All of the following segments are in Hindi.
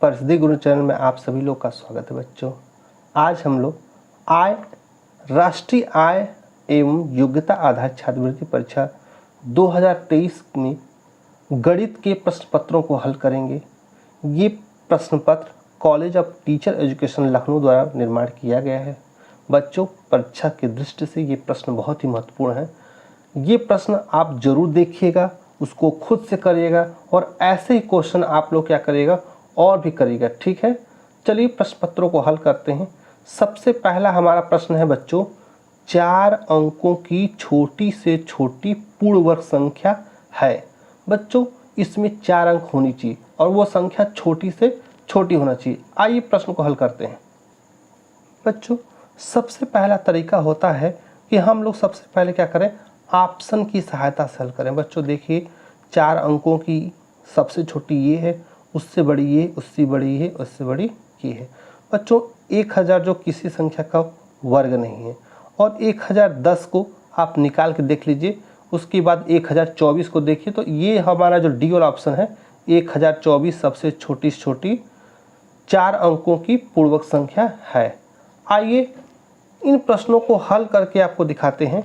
परिषदीय गुरु चैनल में आप सभी लोग का स्वागत है बच्चों। आज हम लोग राष्ट्रीय आय एवं योग्यता आधारित छात्रवृत्ति परीक्षा 2023 में गणित के प्रश्न पत्रों को हल करेंगे। ये प्रश्न पत्र college of teacher education Lucknow द्वारा निर्माण किया गया है। बच्चों, परीक्षा की दृष्टि से ये प्रश्न बहुत ही महत्वपूर्ण है। ये प्रश्न आप जरूर देखिएगा, उसको खुद से करिएगा और ऐसे ही क्वेश्चन आप लोग क्या करिएगा और भी करिएगा, ठीक है। चलिए प्रश्न पत्रों को हल करते हैं। सबसे पहला हमारा प्रश्न है बच्चों, 4 अंकों की छोटी से छोटी पूर्ण वर्ग संख्या है। बच्चों, इसमें 4 अंक होनी चाहिए और वो संख्या छोटी से छोटी होना चाहिए। आइए प्रश्न को हल करते हैं। बच्चों, सबसे पहला तरीका होता है कि हम लोग सबसे पहले क्या करें, ऑप्शन की सहायता से हल करें। बच्चों देखिए, 4 अंकों की सबसे छोटी ये है, उससे बड़ी ये, उससे बड़ी ये, उससे बड़ी ये है। बच्चों 1000 जो किसी संख्या का वर्ग नहीं है और 1010 को आप निकाल के देख लीजिए। उसके बाद 1024 को देखिए तो ये हमारा जो डी वाला ऑप्शन है 1024 सबसे छोटी से छोटी 4 अंकों की पूर्वक संख्या है। आइए इन प्रश्नों को हल करके आपको दिखाते हैं।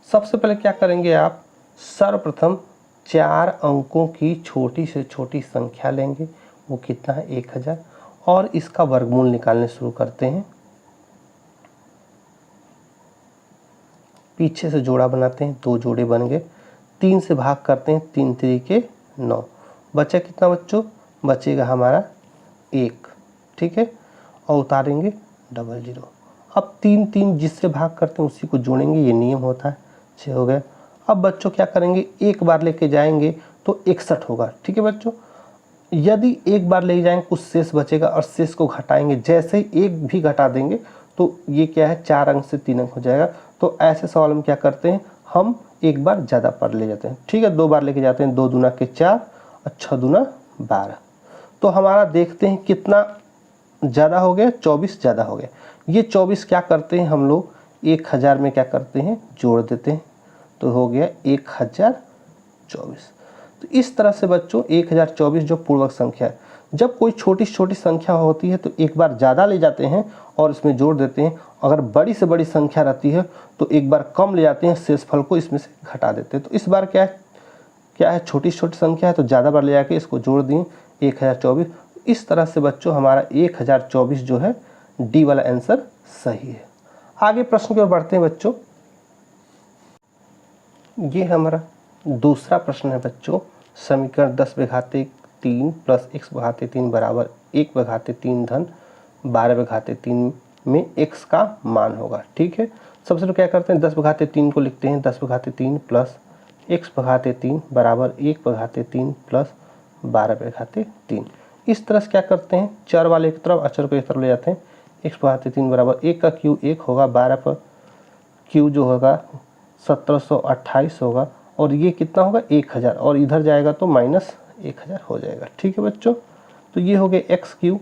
सबसे पहले क्या करेंगे आप, सर्वप्रथम 4 अंकों की छोटी से छोटी संख्या लेंगे, वो कितना है 1000, और इसका वर्गमूल निकालने शुरू करते हैं। पीछे से जोड़ा बनाते हैं, 2 जोड़े बन गए। 3 से भाग करते हैं, 3 3 9, बचा कितना बच्चों, बचेगा हमारा 1, ठीक है, और उतारेंगे 00। अब 3 3 जिससे भाग करते हैं उसी को जोड़ेंगे, ये नियम होता है। 6 हो गया। अब बच्चों क्या करेंगे, एक बार लेके जाएंगे तो 61 होगा, ठीक है बच्चों। यदि एक बार ले जाएंगे कुछ शेष बचेगा और शेष को घटाएंगे, जैसे ही एक भी घटा देंगे तो ये क्या है 4 अंक से 3 अंक हो जाएगा। तो ऐसे सवाल में क्या करते हैं, हम एक बार ज़्यादा पर ले जाते हैं, ठीक है। 2 बार लेके जाते हैं, 2 दूना के 4 और 6 दूना 12। तो हमारा देखते हैं कितना ज़्यादा हो गया, 24 ज़्यादा हो गया। ये 24 क्या करते हैं हम लोग 1000 में क्या करते हैं, जोड़ देते हैं, तो हो गया 1024। तो इस तरह से बच्चों 1024 जो पूर्वक संख्या है, जब कोई छोटी छोटी संख्या होती है तो एक बार ज़्यादा ले जाते हैं और इसमें जोड़ देते हैं। अगर बड़ी से बड़ी संख्या रहती है तो एक बार कम ले जाते हैं, शेषफल को इसमें से घटा देते हैं। तो इस बार क्या है छोटी छोटी संख्या है तो ज़्यादा बार ले जाके इसको जोड़ दिए 1024। इस तरह से बच्चों हमारा 1024 जो है डी वाला आंसर सही है। आगे प्रश्न की ओर बढ़ते हैं बच्चों। ये हमारा दूसरा प्रश्न है बच्चों, समीकरण 10/3 प्लस x/3 बराबर 1/3 धन 12/3 में x का मान होगा, ठीक है। सबसे पहले क्या करते हैं, 10/3 को लिखते हैं, 10/3 प्लस x/3 बराबर 1/3 प्लस 12/3। इस तरह से क्या करते हैं, चर वाले एक तरफ अचर को एक तरफ ले जाते हैं। x/3 बराबर 1 का क्यू 1 होगा, 12 पर क्यू जो होगा 1728 होगा, और ये कितना होगा 1000, और इधर जाएगा तो -1000 हो जाएगा, ठीक है बच्चों। तो ये हो गया एक्स क्यू।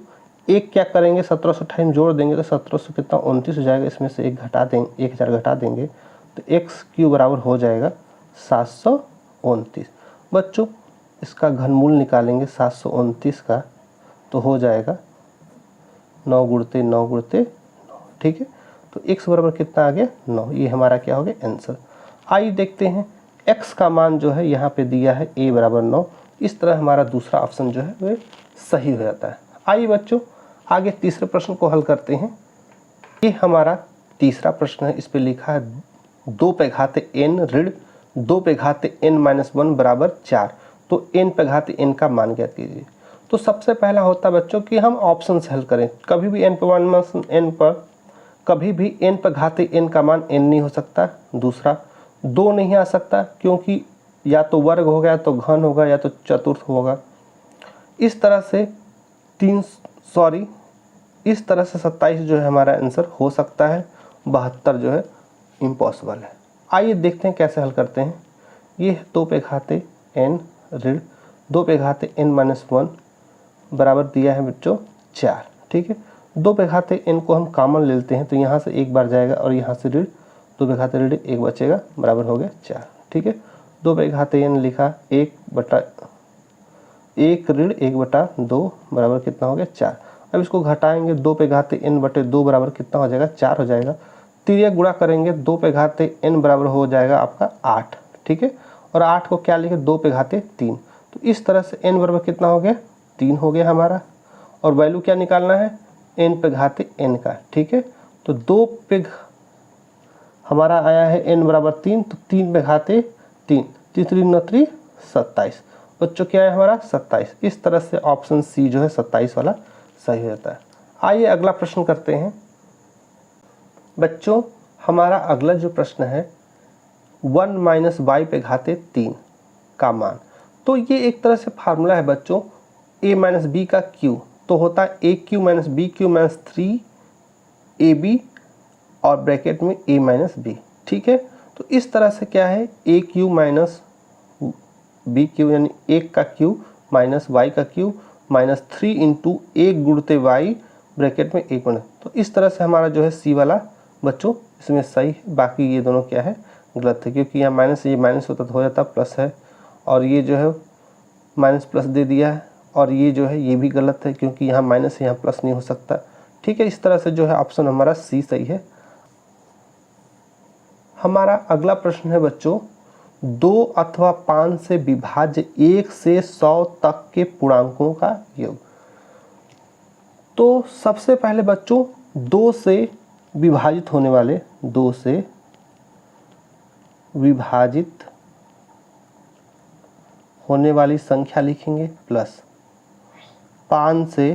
एक क्या करेंगे 1728 जोड़ देंगे तो 1700 कितना 29 हो जाएगा, इसमें से 1 घटा देंगे, 1000 घटा देंगे तो एक्स क्यू बराबर हो जाएगा 729। बच्चों इसका घनमूल निकालेंगे 729 का, तो हो जाएगा 9 गुणते 9 गुणते 9, ठीक है। तो x बराबर कितना आ गया 9, ये हमारा क्या हो गया आंसर। आइए देखते हैं x का मान जो है यहाँ पे दिया है a बराबर 9। इस तरह हमारा दूसरा ऑप्शन जो है वह सही हो जाता है। आइए बच्चों आगे तीसरे प्रश्न को हल करते हैं। ये हमारा तीसरा प्रश्न है, इस पे लिखा है 2/n ऋण 2/n-1 बराबर 4, तो n/n का मान ज्ञात कीजिए। तो सबसे पहला होता है बच्चों कि हम ऑप्शन से हल करें। कभी भी कभी भी n/n का मान n नहीं हो सकता, दूसरा 2 नहीं आ सकता क्योंकि या तो वर्ग होगा या तो घन होगा या तो चतुर्थ होगा। इस तरह से 27 जो है हमारा आंसर हो सकता है, 72 जो है इम्पॉसिबल है। आइए देखते हैं कैसे हल करते हैं। ये 2/n ऋण 2/n-1 बराबर दिया है बच्चों 4, ठीक है। 2/n को हम कॉमन ले लेते हैं तो यहाँ से एक बार जाएगा और यहाँ से ऋण 2/ऋण 1 बचेगा, बराबर हो गया 4, ठीक है। 2/n लिखा 1 ऋण 1/2 बराबर कितना हो गया 4। अब इसको घटाएंगे 2 पे घाते n/2 बराबर कितना हो जाएगा 4 हो जाएगा। तिर्यक गुणा करेंगे 2 पे घाते n बराबर हो जाएगा आपका 8, ठीक है। और 8 को क्या लिखे 2 पे घाते 3, तो इस तरह से n बराबर कितना हो गया 3 हो गया हमारा। और वैल्यू क्या निकालना है n पे घाते n का, ठीक है। तो 2 पे हमारा आया है n बराबर 3, तो 3 पे घाते 3, 3 27 बच्चों क्या है हमारा 27। इस तरह से ऑप्शन सी जो है 27 वाला सही हो जाता है। आइए अगला प्रश्न करते हैं बच्चों। हमारा अगला जो प्रश्न है 1 - y पे घाते 3 का मान। तो ये एक तरह से फार्मूला है बच्चों a - b का q, तो होता है aq - bq - 3ab और ब्रैकेट में a - b, ठीक है। तो इस तरह से क्या है aq - bq यानी 1 का q माइनस y का q minus 3 into 1 गुणते y bracket में 1 बने। तो इस तरह से हमारा जो है सी वाला बच्चों इसमें सही है, बाकी ये दोनों क्या है गलत है, क्योंकि यहाँ माइनस ये माइनस होता तो हो जाता प्लस है, और ये जो है माइनस प्लस दे दिया है, और ये जो है ये भी गलत है क्योंकि यहाँ माइनस यहाँ प्लस नहीं हो सकता, ठीक है। इस तरह से जो है ऑप्शन हमारा सी सही है। हमारा अगला प्रश्न है बच्चों 2 अथवा 5 से विभाज्य 1 से 100 तक के पूर्णांकों का योग। तो सबसे पहले बच्चों 2 से विभाजित होने वाले 2 से विभाजित होने वाली संख्या लिखेंगे प्लस 5 से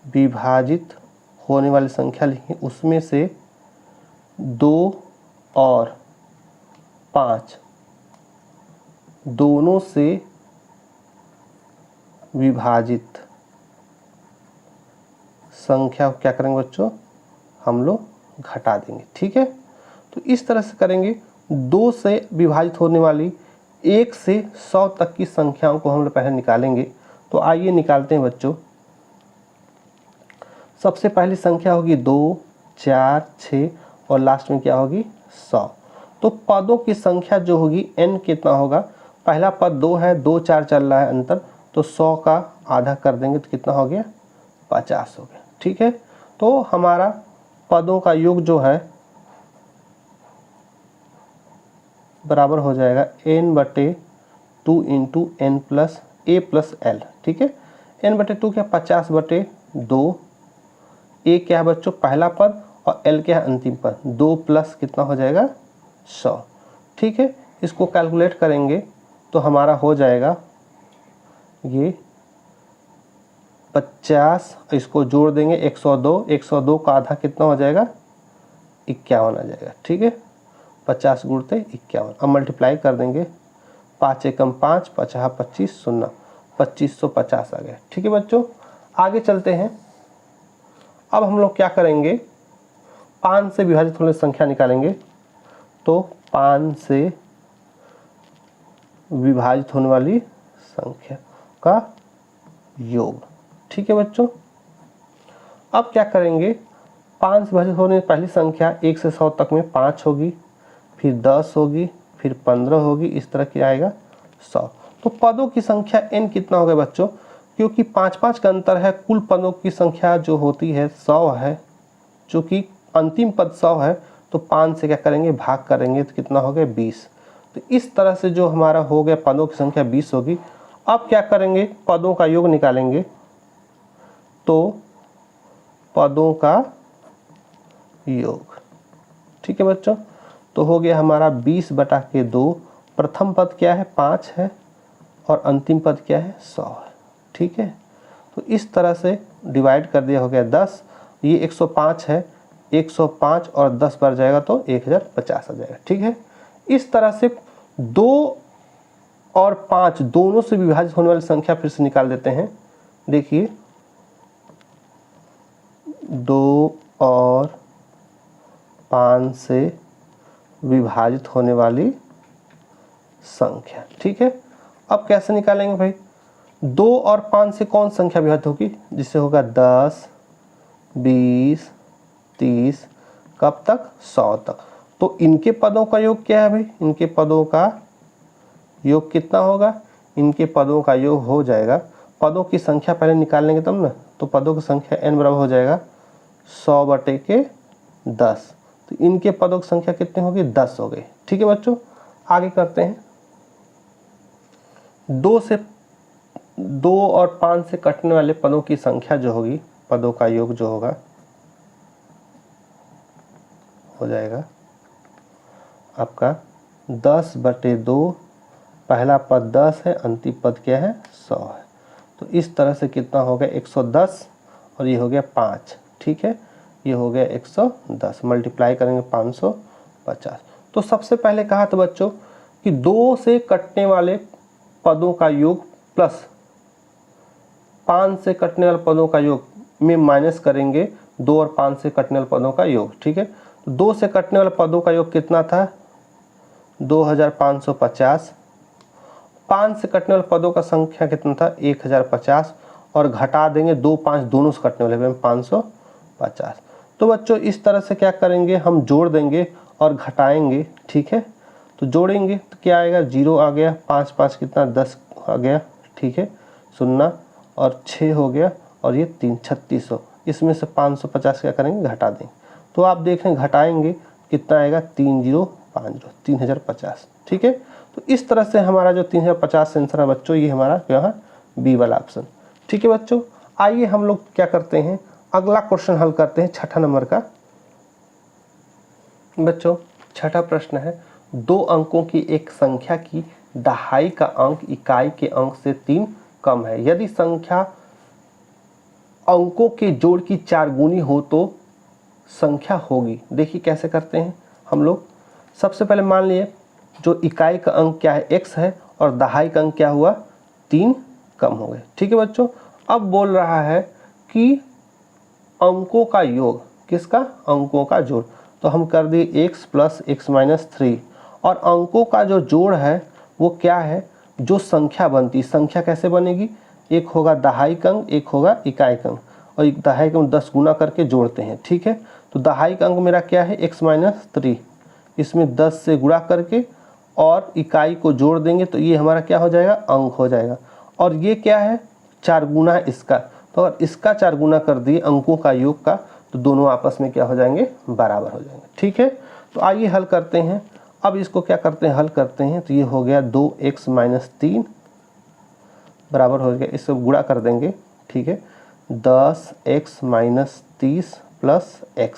विभाजित होने वाली संख्या लिखेंगे, उसमें से 2 और 5 दोनों से विभाजित संख्या क्या करेंगे बच्चों हम लोग घटा देंगे, ठीक है। तो इस तरह से करेंगे 2 से विभाजित होने वाली 1 से 100 तक की संख्याओं को हम लोग पहले निकालेंगे। तो आइए निकालते हैं बच्चों। सबसे पहली संख्या होगी 2, 4, 6 और लास्ट में क्या होगी 100। तो पदों की संख्या जो होगी n कितना होगा, पहला पद 2 है, 2 4 चल रहा है अंतर, तो 100 का आधा कर देंगे तो कितना हो गया 50 हो गया, ठीक है। तो हमारा पदों का योग जो है बराबर हो जाएगा n/2 into n plus a plus l, ठीक है। n/2 क्या 50/2, a क्या है बच्चों पहला पद और l क्या है अंतिम पद, 2 प्लस कितना हो जाएगा 100, ठीक है। इसको कैलकुलेट करेंगे तो हमारा हो जाएगा ये 50, इसको जोड़ देंगे 102, 102 का आधा कितना हो जाएगा 51 आ जाएगा, ठीक है। 50 गुणते 51, अब मल्टीप्लाई कर देंगे 5 एकम 5, 5 25 0, 2550 आ गया, ठीक है बच्चों। आगे चलते हैं। अब हम लोग क्या करेंगे 5 से विभाजित होने संख्या निकालेंगे। तो 5 से विभाजित होने वाली संख्या का योग, ठीक है बच्चों। अब क्या करेंगे 5 से विभाजित होने पहली संख्या 1 से 100 तक में 5 होगी, फिर 10 होगी, फिर 15 होगी, इस तरह की आएगा 100। तो पदों की संख्या n कितना हो गया बच्चों, क्योंकि 5-5 का अंतर है, कुल पदों की संख्या जो होती है 100 है, चूँकि अंतिम पद 100 है तो 5 से क्या करेंगे भाग करेंगे तो कितना हो गया 20। तो इस तरह से जो हमारा हो गया पदों की संख्या 20 होगी। अब क्या करेंगे पदों का योग निकालेंगे। तो पदों का योग, ठीक है बच्चों। तो हो गया हमारा 20/2, प्रथम पद क्या है 5 है और अंतिम पद क्या है 100 है, ठीक है। तो इस तरह से डिवाइड कर दिया, हो गया 10, ये 105 है, 105 और 10 बार जाएगा तो 1050 आ जाएगा, ठीक है। इस तरह से 2 और 5 दोनों से विभाजित होने वाली संख्या फिर से निकाल देते हैं। देखिए 2 और 5 से विभाजित होने वाली संख्या, ठीक है। अब कैसे निकालेंगे भाई, 2 और 5 से कौन संख्या विभाजित होगी, जिससे होगा 10, 20, 30, कब तक 100 तक। तो इनके पदों का योग क्या है भाई, इनके पदों का योग कितना होगा, इनके पदों का योग हो जाएगा, पदों की संख्या पहले निकालेंगे तब ना, तो पदों की संख्या n बराबर हो जाएगा 100/10। तो इनके पदों की संख्या कितनी होगी, 10 हो गई। ठीक है बच्चों, आगे करते हैं। 2 और 5 से कटने वाले पदों की संख्या जो होगी, पदों का योग जो होगा हो जाएगा आपका 10/2। पहला पद 10 है, अंतिम पद क्या है, 100 है। तो इस तरह से कितना हो गया, 110 और ये हो गया 5। ठीक है, ये हो गया 110, मल्टीप्लाई करेंगे 550। तो सबसे पहले कहा था बच्चों कि 2 से कटने वाले पदों का योग प्लस 5 से कटने वाले पदों का योग में माइनस करेंगे 2 और 5 से कटने वाले पदों का योग। ठीक है, तो 2 से कटने वाले पदों का योग कितना था, 2550। 5 से कटने वाले पदों का संख्या कितना था, 1050, और घटा देंगे 2 5 दोनों से कटने वाले 550। तो बच्चों इस तरह से क्या करेंगे, हम जोड़ देंगे और घटाएंगे। ठीक है, तो जोड़ेंगे तो क्या आएगा, 0 आ गया, 5 5 कितना 10 आ गया। ठीक है, 0 और 6 हो गया, और ये 3 3600। इसमें से 550 क्या करेंगे, घटा देंगे। तो आप देख रहे हैं घटाएंगे कितना आएगा, 3050। ठीक है, तो इस तरह से हमारा जो 3050 आंसर है बच्चों, ये हमारा क्या है, बी वाला ऑप्शन। ठीक है बच्चों, आइए हम लोग क्या करते हैं, अगला क्वेश्चन हल करते हैं, 6ठा नंबर का। बच्चों 6ठा प्रश्न है, 2 अंकों की एक संख्या की दहाई का अंक इकाई के अंक से 3 कम है, यदि संख्या अंकों के जोड़ की 4 गुनी हो तो संख्या होगी। देखिए कैसे करते हैं हम लोग। सबसे पहले मान लिए जो इकाई का अंक क्या है, x है, और दहाई का अंक क्या हुआ, 3 कम हो गए। ठीक है बच्चों, अब बोल रहा है कि अंकों का योग, किसका, अंकों का जोड़। तो हम कर दिए x + x - 3, और अंकों का जो जोड़ है वो क्या है, जो संख्या बनती, संख्या कैसे बनेगी, एक होगा दहाई का अंक, एक होगा इकाई का अंक, और एक दहाई का अंक 10 गुना करके जोड़ते हैं। ठीक है, तो दहाई का अंक मेरा क्या है, x - 3, इसमें 10 से गुणा करके और इकाई को जोड़ देंगे तो ये हमारा क्या हो जाएगा, अंक हो जाएगा। और ये क्या है, 4 गुना है इसका, तो अगर इसका 4 गुना कर दिए अंकों का योग का, तो दोनों आपस में क्या हो जाएंगे, बराबर हो जाएंगे। ठीक है, तो आइए हल करते हैं। अब इसको क्या करते हैं, हल करते हैं। तो ये हो गया 2x - 3 बराबर हो गया, इसको गुणा कर देंगे। ठीक है, 10x - 30 + x,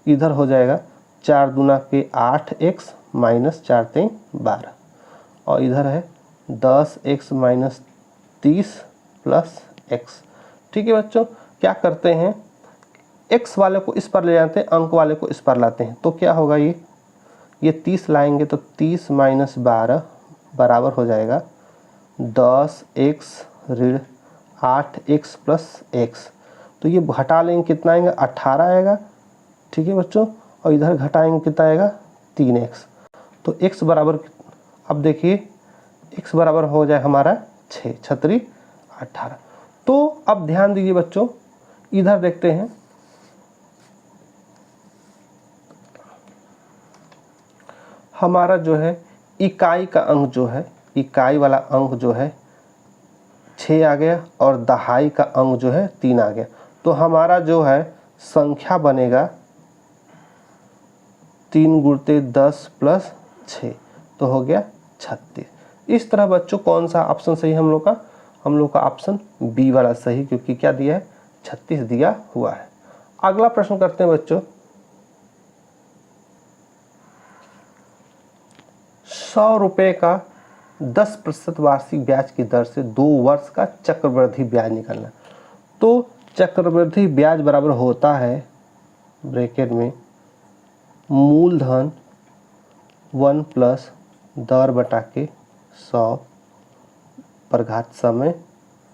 इधर हो जाएगा 4 दूना के 8x - 4 3 12, और इधर है 10x - 30 + x। ठीक है बच्चों, क्या करते हैं, x वाले को इस पर ले जाते हैं, अंक वाले को इस पर लाते हैं, तो क्या होगा, ये 30 लाएंगे तो 30 - 12 बराबर हो जाएगा 10x ऋण 8x + x। तो ये घटा लेंगे, कितना आएगा, 18 आएगा। ठीक है बच्चों, और इधर घटाएंगे कितना आएगा, 3x। तो x बराबर, अब देखिए x बराबर हो जाए हमारा 6 छत्री 18। तो अब ध्यान दीजिए बच्चों, इधर देखते हैं, हमारा जो है इकाई का अंक जो है, इकाई वाला अंक जो है 6 आ गया, और दहाई का अंक जो है 3 आ गया। तो हमारा जो है संख्या बनेगा 3 × 10 + 6, तो हो गया 36। इस तरह बच्चों कौन सा ऑप्शन सही हम लोग का, हम लोग का ऑप्शन बी वाला सही, क्योंकि क्या दिया है, 36 दिया हुआ है। अगला प्रश्न करते हैं बच्चों, 100 रुपये का 10% वार्षिक ब्याज की दर से 2 वर्ष का चक्रवृद्धि ब्याज निकालना। तो चक्रवृद्धि ब्याज बराबर होता है ब्रैकेट में मूलधन 1 + दर बटा के 100 पर घात समय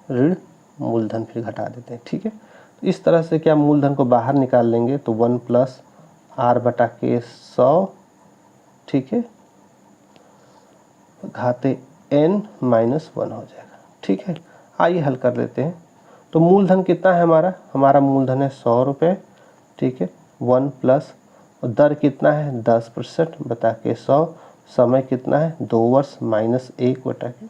ऋण मूलधन, फिर घटा देते हैं। ठीक है, तो इस तरह से क्या मूलधन को बाहर निकाल लेंगे, तो 1 + r बटा के 100, ठीक है, घाते n - 1 हो जाएगा। ठीक है, आइए हल कर लेते हैं। तो मूलधन कितना है हमारा मूलधन है 100 रुपये। ठीक है, 1 + दर कितना है 10% बता के 100, समय कितना है 2 वर्ष -1 बटा के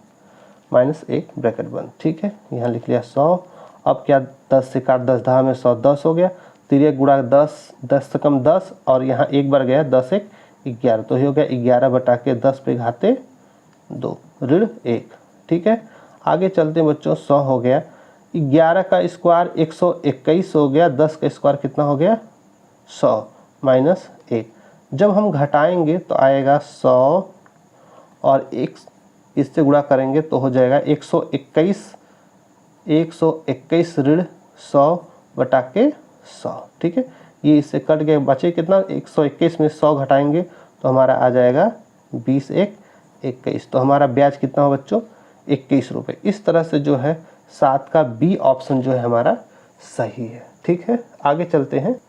माइनस 1 ब्रैकेट बंद। ठीक है, यहाँ लिख लिया 100। अब क्या 10 से काट 10 10 में 100 10 हो गया, 3 गुणा 10 10 से कम 10 और यहाँ एक बार गया 10 1 11 तो ये हो गया 11 बटा के 10 पे घाते 2 ऋण 1। ठीक है, आगे चलते हैं बच्चों। 100 हो गया, 11 का स्क्वायर 121 हो गया, 10 का स्क्वायर कितना हो गया 100 माइनस 1। जब हम घटाएंगे तो आएगा 100 और 1 इससे गुणा करेंगे तो हो जाएगा 121 ऋण 100 बटा के 100। ठीक है, ये इससे कट गए, बचे कितना 121 में 100 घटाएंगे तो हमारा आ जाएगा 20 1 21। तो हमारा ब्याज कितना हो बच्चों 21 रुपये। इस तरह से जो है 7 का बी ऑप्शन जो है हमारा सही है। ठीक है, आगे चलते हैं।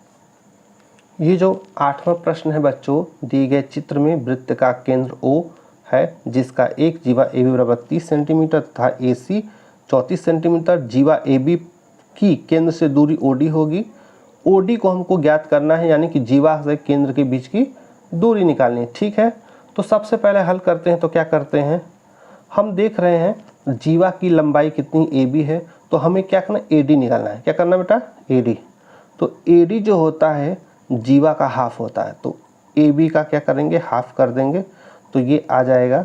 ये जो 8वां प्रश्न है बच्चों, दिए गए चित्र में वृत्त का केंद्र O है जिसका एक जीवा AB बराबर 30 सेंटीमीटर तथा AC 34 सेंटीमीटर। जीवा AB की केंद्र से दूरी OD होगी। OD को हमको ज्ञात करना है, यानी कि जीवा से केंद्र के बीच की दूरी निकालनी है। ठीक है, तो सबसे पहले हल करते हैं। तो क्या करते हैं, हम देख रहे हैं जीवा की लंबाई कितनी AB है, तो हमें क्या करना AD निकालना है। क्या करना बेटा AD। तो AD जो होता है जीवा का हाफ होता है, तो AB का क्या करेंगे हाफ कर देंगे, तो ये आ जाएगा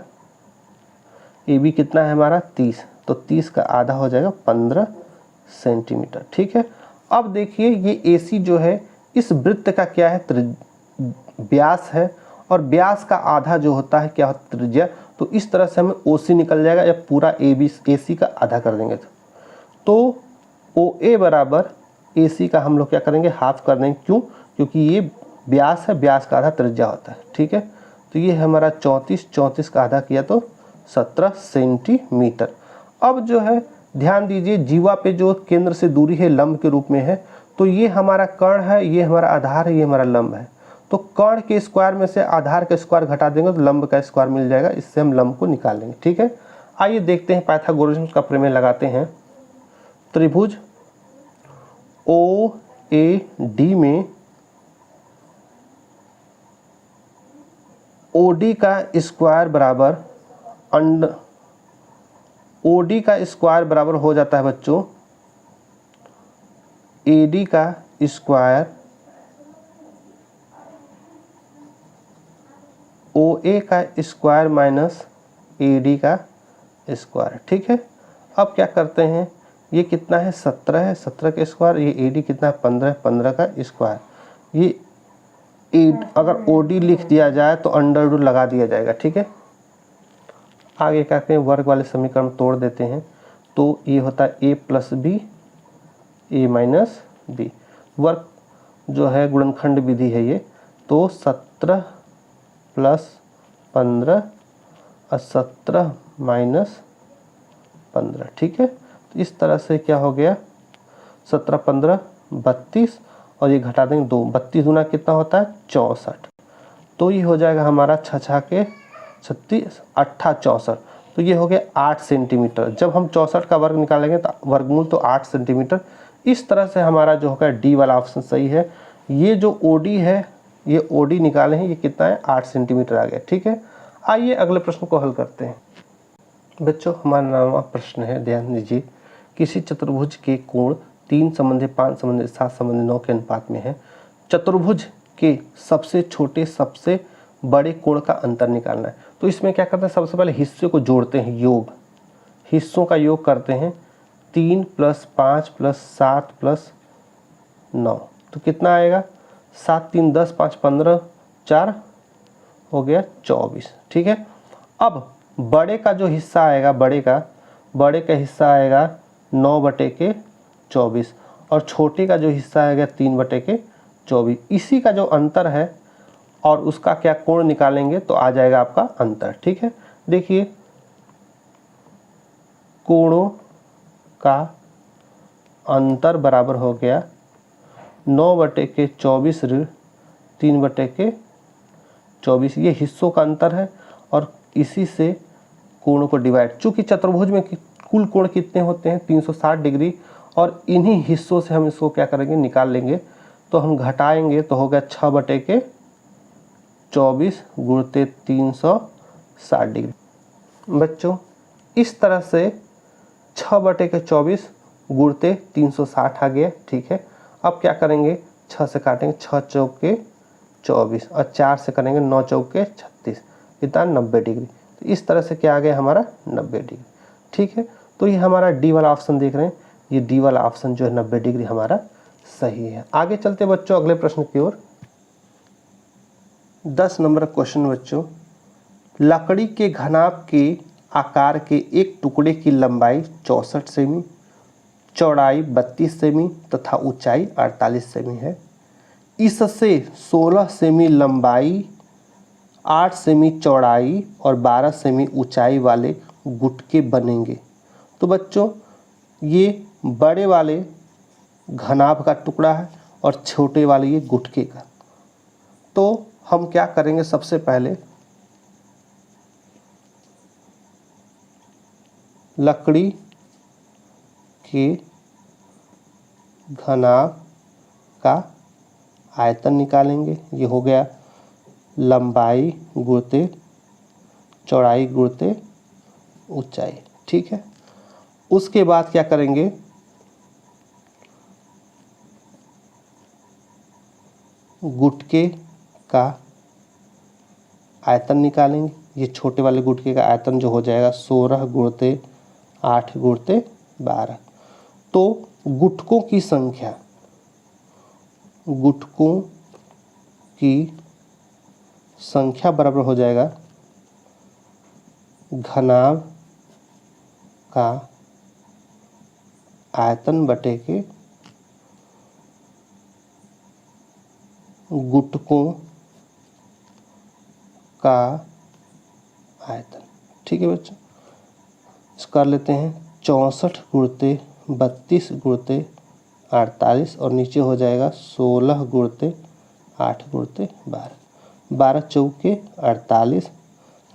AB कितना है हमारा 30, तो 30 का आधा हो जाएगा 15 सेंटीमीटर। ठीक है, अब देखिए ये AC जो है इस वृत्त का क्या है व्यास है, और व्यास का आधा जो होता है क्या होता है त्रिज्या। तो इस तरह से हमें OC निकल जाएगा, या पूरा AC का आधा कर देंगे तो OA बराबर AC का हम लोग क्या करेंगे हाफ कर देंगे। क्यों, क्योंकि ये व्यास है, व्यास का आधा त्रिज्या होता है। ठीक है, तो ये हमारा 34 का आधा किया तो 17 सेंटीमीटर। अब जो है ध्यान दीजिए जीवा पे जो केंद्र से दूरी है लंब के रूप में है, तो ये हमारा कर्ण है, ये हमारा आधार है, ये हमारा लंब है। तो कर्ण के स्क्वायर में से आधार का स्क्वायर घटा देंगे तो लंब का स्क्वायर मिल जाएगा, इससे हम लंब को निकाल लेंगे। ठीक है, आइए देखते हैं पाइथागोरस का प्रमेय लगाते हैं। त्रिभुज OAD में OD का स्क्वायर बराबर OD का स्क्वायर बराबर हो जाता है बच्चों AD का स्क्वायर OA का स्क्वायर माइनस AD का स्क्वायर। ठीक है, अब क्या करते हैं, ये कितना है 17 है, 17 का स्क्वायर, ये AD कितना है 15 है, 15 का स्क्वायर। ये अगर OD लिख दिया जाए तो अंडर रूट लगा दिया जाएगा। ठीक है, आगे क्या करते हैं वर्ग वाले समीकरण तोड़ देते हैं, तो ये होता है A plus B A minus B. वर्ग जो है गुणनखंड विधि है ये, तो 17 प्लस 15 और 17 माइनस 15। ठीक है, तो इस तरह से क्या हो गया 17 15 32 और ये घटा देंगे 2, 32 गुना कितना होता है 64। तो ये हो जाएगा हमारा 6 के 36 8 64, तो ये हो गया 8 सेंटीमीटर। जब हम 64 का वर्ग निकालेंगे तो वर्गमूल तो 8 सेंटीमीटर। इस तरह से हमारा जो होगा डी वाला ऑप्शन सही है। ये जो OD है ये OD निकाले हैं, ये कितना है 8 सेंटीमीटर आ गया। ठीक है, आइए अगले प्रश्न को हल करते हैं। बच्चों हमारा 9वां प्रश्न है, ध्यान दीजिए। किसी चतुर्भुज के कोण 3 संबंधी 5 संबंधी 7 संबंधी 9 के अनुपात में है। चतुर्भुज के सबसे छोटे सबसे बड़े कोण का अंतर निकालना है। तो इसमें क्या करते हैं, सबसे पहले हिस्से को जोड़ते हैं, योग हिस्सों का योग करते हैं। 3 + 5 + 7 + 9 तो कितना आएगा 7 3 10 5 15 4 हो गया 24। ठीक है, अब बड़े का जो हिस्सा आएगा बड़े का हिस्सा आएगा 9/24 और छोटे का जो हिस्सा आएगा 3/24। इसी का जो अंतर है और उसका क्या कोण निकालेंगे तो आ जाएगा आपका अंतर। ठीक है, देखिए कोणों का अंतर बराबर हो गया 9/24 ऋण 3/24। ये हिस्सों का अंतर है और इसी से कोणों को डिवाइड, चूंकि चतुर्भुज में कुल कोण कितने होते हैं 360 डिग्री, और इन्हीं हिस्सों से हम इसको क्या करेंगे निकाल लेंगे। तो हम घटाएंगे तो हो गया 6/24 गुणित 360 डिग्री। बच्चों इस तरह से 6/24 गुणते 360 आ गया। ठीक है, अब क्या करेंगे, 6 से काटेंगे, 6 चौके 24 और 4 से करेंगे 9 चौके 36, कितना 90 डिग्री। तो इस तरह से क्या आ गया हमारा 90 डिग्री। ठीक है, तो ये हमारा डी वाला ऑप्शन देख रहे हैं, ये डी वाला ऑप्शन जो है 90 डिग्री हमारा सही है। आगे चलते बच्चों अगले प्रश्न की ओर। 10 नंबर क्वेश्चन बच्चों, लकड़ी के घनाभ के आकार के एक टुकड़े की लंबाई 64 सेमी, चौड़ाई 32 सेमी तथा ऊंचाई 48 सेमी है। इससे 16 सेमी लंबाई, 8 सेमी चौड़ाई और 12 सेमी ऊंचाई वाले गुटके बनेंगे। तो बच्चों ये बड़े वाले घनाभ का टुकड़ा है और छोटे वाले ये गुटके का। तो हम क्या करेंगे, सबसे पहले लकड़ी के घनाभ का आयतन निकालेंगे। ये हो गया लंबाई गुणते चौड़ाई गुणते ऊंचाई। ठीक है, उसके बाद क्या करेंगे, गुटके का आयतन निकालेंगे। ये छोटे वाले गुटके का आयतन जो हो जाएगा 16 गुणते 8 गुणते 12। तो गुटकों की संख्या, गुटकों की संख्या बराबर हो जाएगा घनाभ का आयतन बटे के गुटकों का आयतन। ठीक है बच्चों, इसको कर लेते हैं 64 गुणते 32 गुणते 48 और नीचे हो जाएगा 16 गुणते 8 गुणते 12। 12 चौके 48,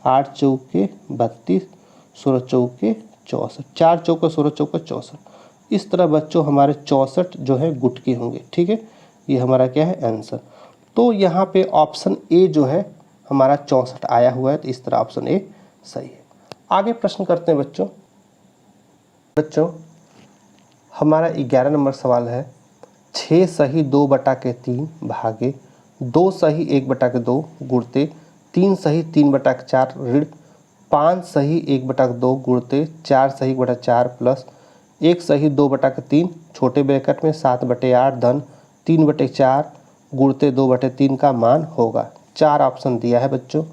8 चौके 32, 16 चौके 64, 4 चौके 16 चौके 64। इस तरह बच्चों हमारे 64 जो है गुटके होंगे। ठीक है, ये हमारा क्या है आंसर। तो यहाँ पे ऑप्शन ए जो है हमारा 64 आया हुआ है, तो इस तरह ऑप्शन ए सही है। आगे प्रश्न करते हैं बच्चों। हमारा 11 नंबर सवाल है, 6 सही 2/3 भागे 2 सही 1/2 गुणते 3 सही 3/4 ऋण 5 सही 1/2 गुणते 4 सही 1/4 प्लस 1 सही 2/3 छोटे ब्रैकेट में 7/8 धन 3/4 गुणते 2/3 का मान होगा। 4 ऑप्शन दिया है बच्चों।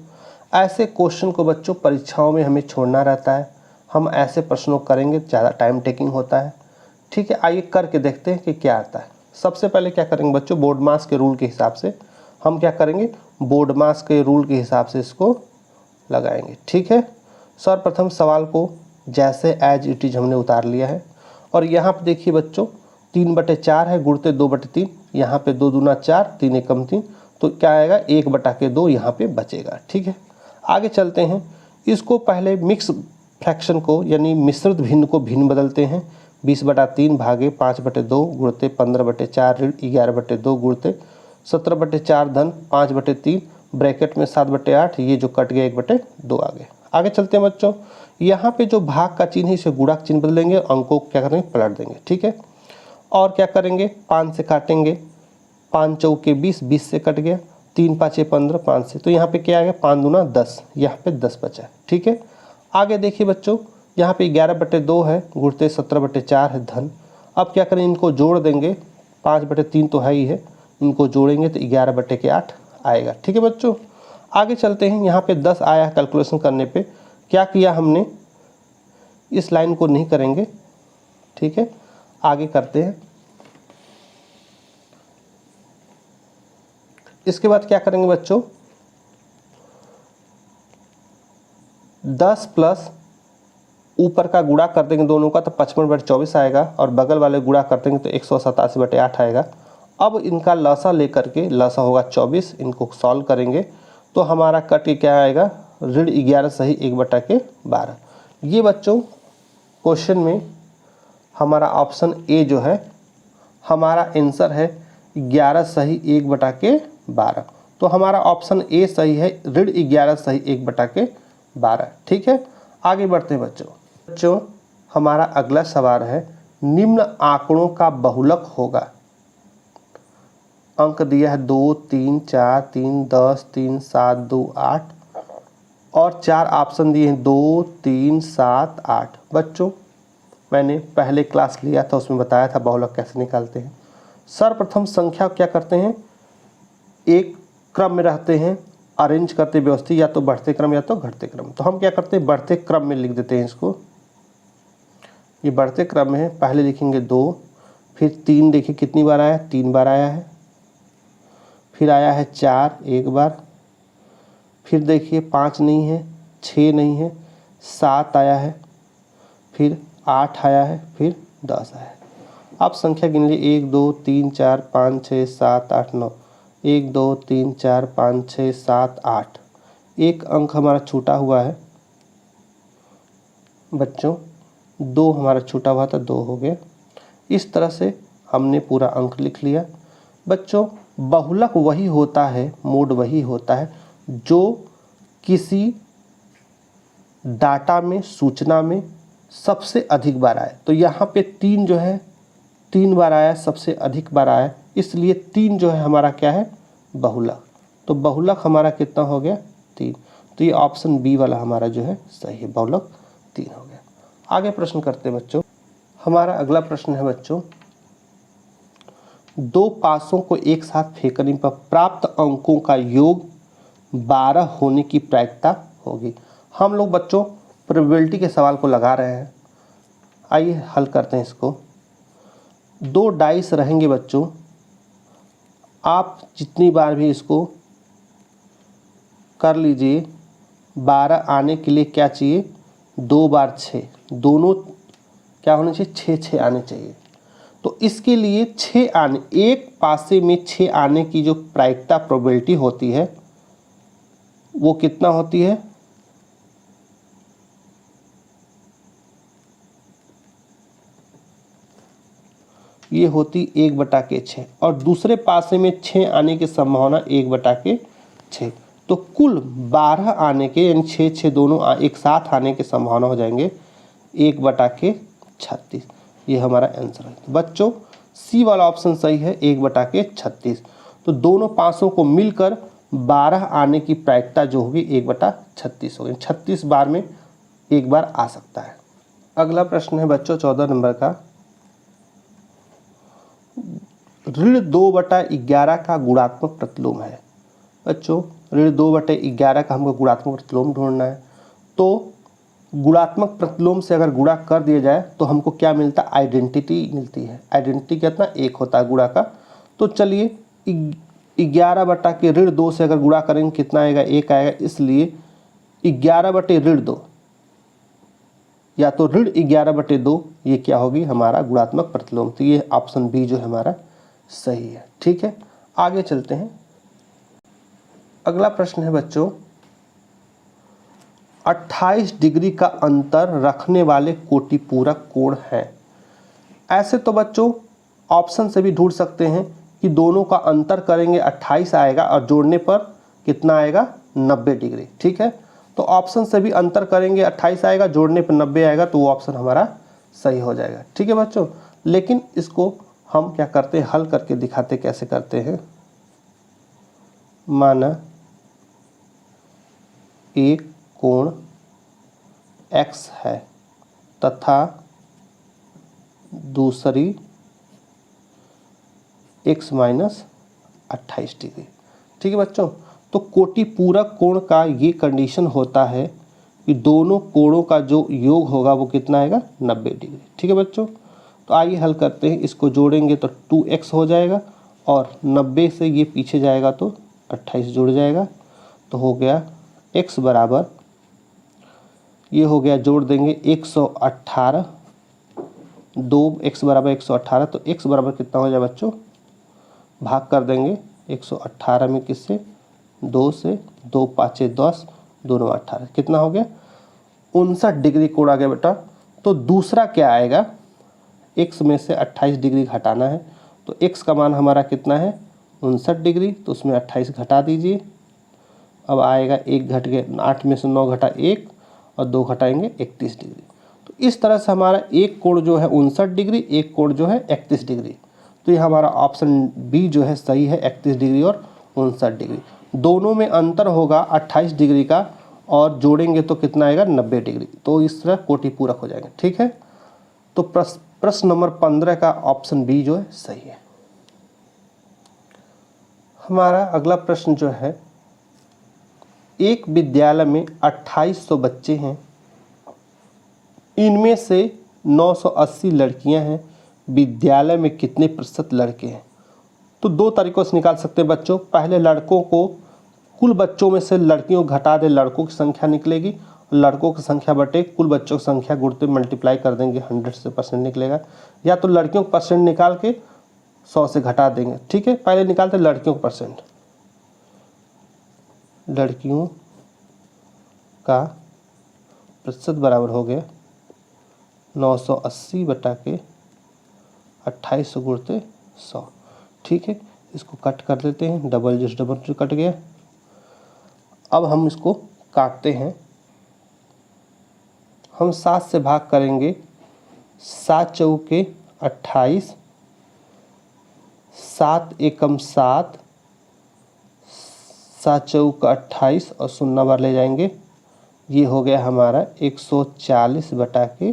ऐसे क्वेश्चन को बच्चों परीक्षाओं में हमें छोड़ना रहता है, हम ऐसे प्रश्नों करेंगे, ज़्यादा टाइम टेकिंग होता है। ठीक है, आइए करके देखते हैं कि क्या आता है। सबसे पहले क्या करेंगे बच्चों, बोर्ड मास के रूल के हिसाब से हम क्या करेंगे, बोर्ड मास के रूल के हिसाब से इसको लगाएंगे। ठीक है, सर्वप्रथम सवाल को जैसे एज इट इज हमने उतार लिया है और यहाँ पे देखिए बच्चों 3/4 है गुणते 2/3, यहाँ पे 2 दूना 4 3 एकम 3, तो क्या आएगा 1/2 यहाँ पे बचेगा। ठीक है, आगे चलते हैं। इसको पहले मिक्स फ्रैक्शन को यानी मिश्रित भिन्न को भिन्न बदलते हैं। 20/3 भागे 5/2 गुणते 15/4 ऋण 11/2 गुणते 17/4 धन 5/3 ब्रैकेट में 7/8, ये जो कट गया 1/2 आ गया। आगे चलते हैं बच्चों, यहाँ पे जो भाग का चिन्ह है इसे गुणा का चिन्ह बदल देंगे, अंकों को क्या करेंगे पलट देंगे। ठीक है, और क्या करेंगे 5 से काटेंगे, 5 चौके 20, 20 से कट गया, 3 5 15 5 से, तो यहाँ पे क्या आ गया 5 दूना 10, यहाँ पे 10 बचा। ठीक है, आगे देखिए बच्चों यहाँ पे 11/2 है गुणते 17/4 है धन। अब क्या करें, इनको जोड़ देंगे, 5/3 तो है ही है, इनको जोड़ेंगे तो 11/8 आएगा। ठीक है बच्चों, आगे चलते हैं। यहाँ पे 10 आया है कैलकुलेशन करने पे, क्या किया हमने, इस लाइन को नहीं करेंगे। ठीक है, आगे करते हैं। इसके बाद क्या करेंगे बच्चों, 10 प्लस ऊपर का गुणा कर देंगे दोनों का तो 55/24 आएगा और बगल वाले गुणा कर देंगे तो 187/8 आएगा। अब इनका लसा लेकर के, लसा होगा 24, इनको सॉल्व करेंगे तो हमारा कट के क्या आएगा, ऋण 11 सही 1/12। ये बच्चों क्वेश्चन में हमारा ऑप्शन ए जो है हमारा आंसर है 11 सही 1/12। तो हमारा ऑप्शन ए सही है, ऋण 11 सही 1/12। ठीक है, आगे बढ़ते हैं बच्चों। बच्चों हमारा अगला सवाल है, निम्न आंकड़ों का बहुलक होगा। अंक दिया है 2, 3, 4, 3, 10, 3, 7, 2, 8 और 4 ऑप्शन दिए हैं 2, 3, 7, 8। बच्चों मैंने पहले क्लास लिया था, उसमें बताया था बहुलक कैसे निकालते हैं। सर्वप्रथम संख्या क्या करते हैं, एक क्रम में रहते हैं, अरेंज करते व्यवस्थित, या तो बढ़ते क्रम या तो घटते क्रम। तो हम क्या करते हैं, बढ़ते क्रम में लिख देते हैं इसको। ये बढ़ते क्रम में है, पहले लिखेंगे 2, फिर 3, देखिए कितनी बार आया, 3 बार आया है, फिर आया है 4 एक बार, फिर देखिए 5 नहीं है, 6 नहीं है, 7 आया है, फिर 8 आया है, फिर 10 आया है। आप संख्या गिन लीजिए, 1, 2, 3, 4, 5, 6, 7, 8, 9। 1, 2, 3, 4, 5, 6, 7, 8। एक अंक हमारा छूटा हुआ है बच्चों, 2 हमारा छूटा हुआ था, 2 हो गया। इस तरह से हमने पूरा अंक लिख लिया। बच्चों बहुलक वही होता है, मोड वही होता है जो किसी डाटा में, सूचना में सबसे अधिक बार आए। तो यहाँ पे 3 जो है 3 बार आया, सबसे अधिक बार आया, इसलिए 3 जो है हमारा क्या है, बहुलक। तो बहुलक हमारा कितना हो गया, 3। तो ये ऑप्शन बी वाला हमारा जो है सही है, बहुलक 3 हो गया। आगे प्रश्न करते हैं बच्चों। हमारा अगला प्रश्न है बच्चों, 2 पासों को एक साथ फेंकने पर प्राप्त अंकों का योग 12 होने की प्रायिकता होगी। हम लोग बच्चों प्रोबेबिलिटी के सवाल को लगा रहे हैं, आइए हल करते हैं इसको। 2 डाइस रहेंगे बच्चों, आप जितनी बार भी इसको कर लीजिए, 12 आने के लिए क्या चाहिए, 2 बार 6, दोनों क्या होने चाहिए, 6 आने चाहिए। तो इसके लिए 6 आने, एक पासे में 6 आने की जो प्रायिकता प्रोबेबिलिटी होती है वो कितना होती है, ये होती 1/6, और दूसरे पासे में 6 आने की संभावना 1/6। तो कुल 12 आने के, यानी 6 दोनों एक साथ आने की संभावना हो जाएंगे 1/36। ये हमारा आंसर है बच्चों, सी वाला ऑप्शन सही है, 1/36। तो दोनों पासों को मिलकर 12 आने की प्रायिकता जो होगी 1/36 होगी। 36 बार में एक बार आ सकता है। अगला प्रश्न है बच्चों 14 नंबर का, ऋण 2/11 का गुणात्मक प्रतिलोम है। बच्चों ऋण 2/11 का हमको गुणात्मक प्रतिलोम ढूंढना है। तो गुणात्मक प्रतिलोम से अगर गुणा कर दिया जाए तो हमको क्या मिलता है, आइडेंटिटी मिलती है। आइडेंटिटी कितना, 1 होता है गुणा का। तो चलिए 11 के ऋण 2 से अगर गुणा करेंगे कितना आएगा, 1 आएगा, इसलिए 11/2 या तो ऋण 11/2 ये क्या होगी, हमारा गुणात्मक प्रतिलोम। तो ये ऑप्शन बी जो है हमारा सही है। ठीक है, आगे चलते हैं। अगला प्रश्न है बच्चों, 28 डिग्री का अंतर रखने वाले कोटिपूरक कोण हैं। ऐसे तो बच्चों ऑप्शन से भी ढूंढ सकते हैं कि दोनों का अंतर करेंगे 28 आएगा और जोड़ने पर कितना आएगा, 90 डिग्री। ठीक है, तो ऑप्शन से भी अंतर करेंगे 28 आएगा, जोड़ने पर 90 आएगा, तो वो ऑप्शन हमारा सही हो जाएगा। ठीक है बच्चों, लेकिन इसको हम क्या करते हैं, हल करके दिखाते कैसे करते हैं। माना एक कोण x है तथा दूसरी x - 28 डिग्री। ठीक है बच्चों, तो कोटिपूरक कोण का ये कंडीशन होता है कि दोनों कोणों का जो योग होगा वो कितना आएगा, 90 डिग्री। ठीक है बच्चों, तो आइए हल करते हैं। इसको जोड़ेंगे तो 2x हो जाएगा और 90 से ये पीछे जाएगा तो 28 जुड़ जाएगा। तो हो गया x बराबर, ये हो गया, जोड़ देंगे 118, 2x बराबर 118। तो x बराबर कितना हो जाए बच्चों, भाग कर देंगे 118 में किससे, 2 से, 2 5 10, दोनों 18, कितना हो गया, 59 डिग्री कोण आ गया बेटा। तो दूसरा क्या आएगा, x में से 28 डिग्री घटाना है, तो x का मान हमारा कितना है, 59 डिग्री, तो उसमें 28 घटा दीजिए। अब आएगा 1 घट के 8 में से 9 घटा 1 और 2 घटाएंगे 31 डिग्री। तो इस तरह से हमारा एक कोण जो है 59 डिग्री, एक कोण जो है 31 डिग्री। तो ये हमारा ऑप्शन बी जो है सही है, 31 डिग्री और 59 डिग्री। दोनों में अंतर होगा 28 डिग्री का, और जोड़ेंगे तो कितना आएगा 90 डिग्री। तो इस तरह कोटि पूरक हो जाएंगे। ठीक है, तो प्रश्न नंबर 15 का ऑप्शन बी जो है सही है। हमारा अगला प्रश्न जो है, एक विद्यालय में 2800 बच्चे हैं, इनमें से 980 लड़कियां हैं, विद्यालय में कितने प्रतिशत लड़के हैं? तो दो तरीकों से निकाल सकते हैं बच्चों। पहले लड़कों को, कुल बच्चों में से लड़कियों को घटा दे, लड़कों की संख्या निकलेगी, लड़कों की संख्या बटे कुल बच्चों की संख्या गुणते मल्टीप्लाई कर देंगे, 100 से परसेंट निकलेगा। या तो लड़कियों का परसेंट निकाल के 100 से घटा देंगे। ठीक है, पहले निकालते लड़कियों का परसेंट। लड़कियों का प्रतिशत बराबर हो गया 980 बटा के 2800 गुणते 100। ठीक है, इसको कट कर देते हैं, डबल जिस डबल जो कट गया। अब हम इसको काटते हैं। हम 7 से भाग करेंगे, 7 चौके 28, 7 एकम 7, 7 चौका 28 और 0 बार ले जाएंगे। ये हो गया हमारा 140 बटा के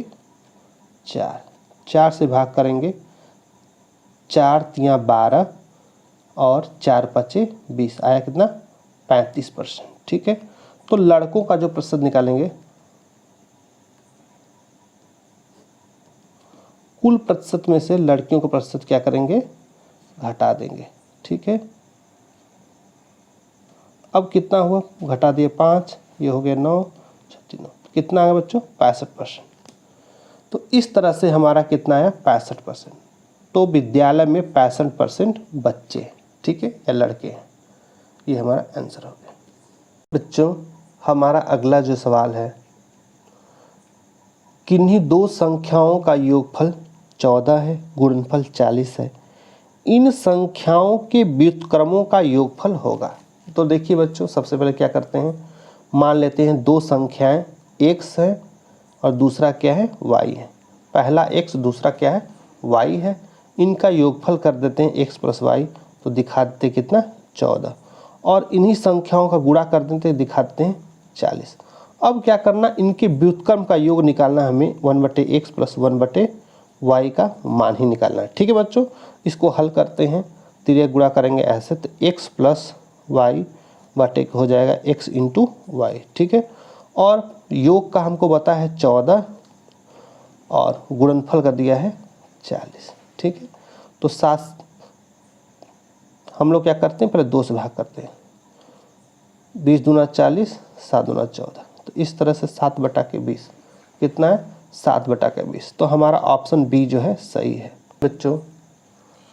4। 4 से भाग करेंगे, 4 तियाँ 12 और 4 पचे 20, आया कितना 35%। ठीक है, तो लड़कों का जो प्रतिशत निकालेंगे, कुल प्रतिशत में से लड़कियों का प्रतिशत क्या करेंगे, घटा देंगे। ठीक है, अब कितना हुआ, घटा दिए 5, ये हो गया 9, 9, कितना आया बच्चों 65%। तो इस तरह से हमारा कितना आया 65%। तो विद्यालय में 65% बच्चे हैं, ठीक है, या लड़के हैं। ये हमारा आंसर हो गया। बच्चों हमारा अगला जो सवाल है, किन्हीं दो संख्याओं का योगफल 14 है, गुणनफल 40 है, इन संख्याओं के व्युत्क्रमों का योगफल होगा। तो देखिए बच्चों, सबसे पहले क्या करते हैं, मान लेते हैं दो संख्याएं x है और दूसरा क्या है y है। पहला x, दूसरा क्या है y है। इनका योगफल कर देते हैं x प्लस y, तो दिखा देते कितना 14, और इन्हीं संख्याओं का गुणा कर देते हैं, दिखाते हैं 40। अब क्या करना, इनके व्युत्क्रम का योग निकालना, हमें 1/x प्लस 1/y का मान ही निकालना है। ठीक है बच्चों, इसको हल करते हैं, तिर्यक गुणा करेंगे ऐसे, तो x प्लस वाई बटे हो जाएगा x इंटू वाई। ठीक है, और योग का हमको पता है 14 और गुणनफल का दिया है 40। ठीक है, तो 7 हम लोग क्या करते हैं, पहले 2 से भाग करते हैं, 20 दूना 40, 7 दूना 14। तो इस तरह से 7 बटा के 20 कितना है 7 बटा के 20। तो हमारा ऑप्शन बी जो है सही है। बच्चों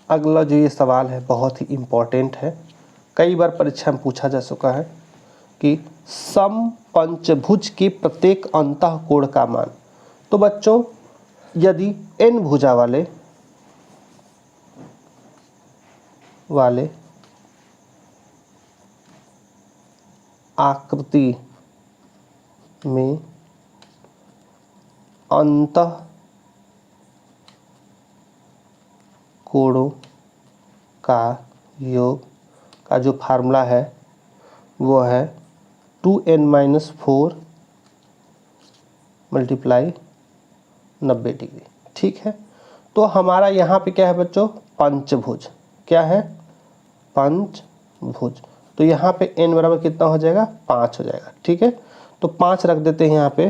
अगला जो ये सवाल है बहुत ही इम्पोर्टेंट है, कई बार परीक्षा में पूछा जा चुका है कि समपंचभुज के प्रत्येक अंतःकोण का मान। तो बच्चों यदि n भुजा वाले आकृति में अंतःकोणों का योग का जो फार्मूला है वो है 2n-4 मल्टीप्लाई 90 डिग्री। ठीक है, तो हमारा यहाँ पे क्या है बच्चों, पंचभुज। क्या है, पंचभुज। तो यहाँ पे n बराबर कितना हो जाएगा 5 हो जाएगा। ठीक है, तो 5 रख देते हैं यहाँ पे,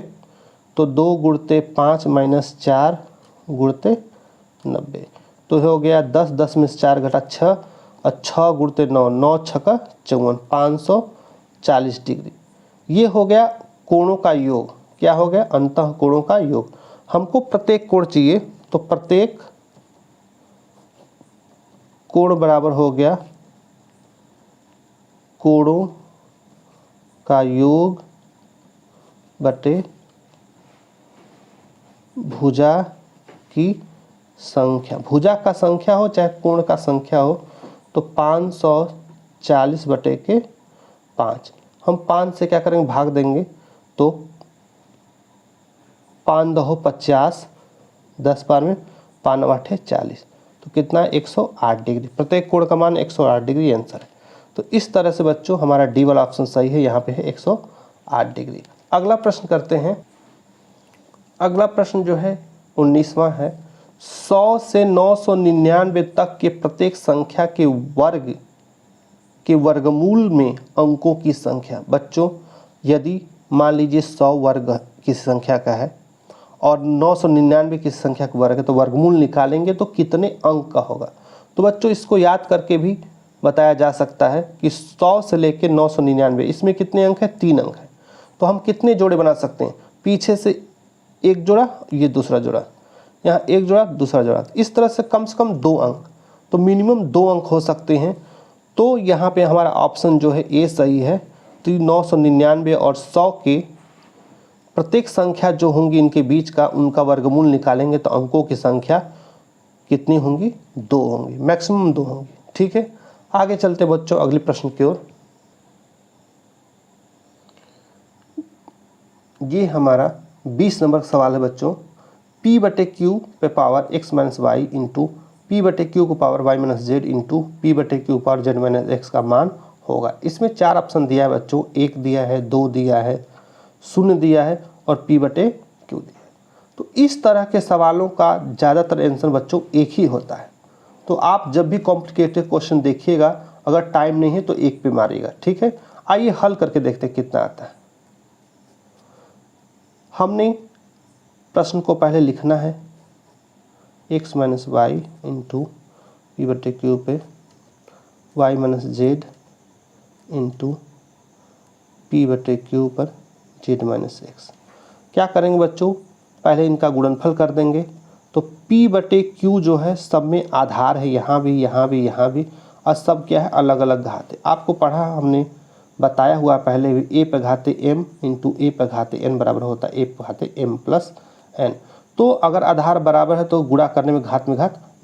तो 2 गुणते 5 माइनस 4 गुणते 90, तो हो गया 10, 10 में से 4 घटा 6 और 6 गुणते 9, 9 छक्का 54, 540 डिग्री। ये हो गया कोणों का योग। क्या हो गया, अंतःकोणों का योग। हमको प्रत्येक कोण चाहिए, तो प्रत्येक कोण बराबर हो गया कोणों का योग बटे भुजा की संख्या। भुजा का संख्या हो चाहे कोण का संख्या हो, तो 540 बटे के 5। हम 5 से क्या करेंगे, भाग देंगे, तो 5 दहो 50, 10 बार में 5 8 40, तो कितना है 108 डिग्री। प्रत्येक कोण का मान 108 डिग्री आंसर है। तो इस तरह से बच्चों हमारा डी वाला ऑप्शन सही है, यहाँ पे है 108 डिग्री। अगला प्रश्न करते हैं। अगला प्रश्न जो है 19वां है। 100 से 999 तक के प्रत्येक संख्या के वर्गमूल में अंकों की संख्या। बच्चों यदि मान लीजिए 100 वर्ग किसी संख्या का है और 999 किसी संख्या का वर्ग है, तो वर्गमूल निकालेंगे तो कितने अंक का होगा। तो बच्चों इसको याद करके भी बताया जा सकता है कि 100 से लेकर 999 इसमें कितने अंक हैं, 3 अंक हैं। तो हम कितने जोड़े बना सकते हैं, पीछे से एक जोड़ा, ये दूसरा जोड़ा, यहाँ एक जोड़ा दूसरा जोड़ा, इस तरह से कम 2 अंक, तो मिनिमम 2 अंक हो सकते हैं। तो यहाँ पे हमारा ऑप्शन जो है ए सही है। तो 999 और 100 के प्रत्येक संख्या जो होंगी इनके बीच का, उनका वर्गमूल निकालेंगे तो अंकों की संख्या कितनी होंगी, 2 होंगी, मैक्सिमम 2 होंगी। ठीक है, आगे चलते बच्चों अगले प्रश्न की ओर। ये हमारा 20 नंबर का सवाल है बच्चों। p/q पे power x minus Y into p/q को power y minus Z into p/q power z minus X का मान होगा। इसमें 4 ऑप्शन दिया है बच्चों, 1 दिया है, 2 दिया है, 0 दिया है और p/q दिया है। तो इस तरह के सवालों का ज़्यादातर आंसर बच्चों एक ही होता है। तो आप जब भी कॉम्प्लिकेटेड क्वेश्चन देखिएगा, अगर टाइम नहीं है तो 1 पे मारिएगा। ठीक है, आइए हल करके देखते हैं कितना आता है। हमने प्रश्न को पहले लिखना है, x minus Y into p/q पे y minus Z into p/q पर z माइनस एक्स। क्या करेंगे बच्चों, पहले इनका गुणनफल कर देंगे। तो p/q जो है सब में आधार है, यहाँ भी, यहाँ भी, यहाँ भी, और सब क्या है, अलग अलग घात है। आपको पढ़ा हमने, बताया हुआ पहले भी, a पे घाते m इंटू a पे घाते n बराबर होता है a पे घाते m प्लस n। तो अगर आधार बराबर है तो गुणा करने में घात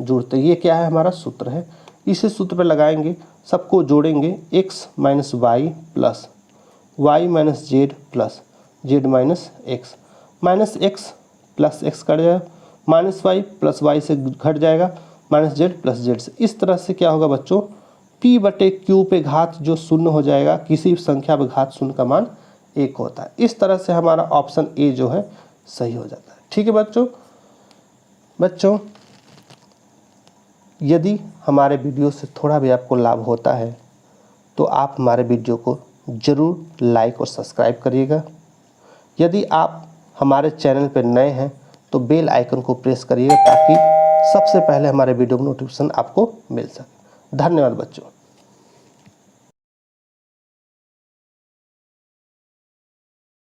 जुड़ते, ये क्या है हमारा सूत्र है। इसी सूत्र पे लगाएंगे, सबको जोड़ेंगे, x minus Y plus y minus Z plus Z minus X, minus X plus X cut जाएगा, माइनस वाई प्लस वाई से घट जाएगा, माइनस जेड प्लस जेड से। इस तरह से क्या होगा बच्चों, p/q पे घात जो 0 हो जाएगा, किसी संख्या पे घात 0 का मान 1 होता है। इस तरह से हमारा ऑप्शन ए जो है सही हो जाता है। ठीक है बच्चों यदि हमारे वीडियो से थोड़ा भी आपको लाभ होता है तो आप हमारे वीडियो को ज़रूर लाइक और सब्सक्राइब करिएगा। यदि आप हमारे चैनल पर नए हैं तो बेल आइकन को प्रेस करिएगा ताकि सबसे पहले हमारे वीडियो का नोटिफिकेशन आपको मिल सके। धन्यवाद बच्चों।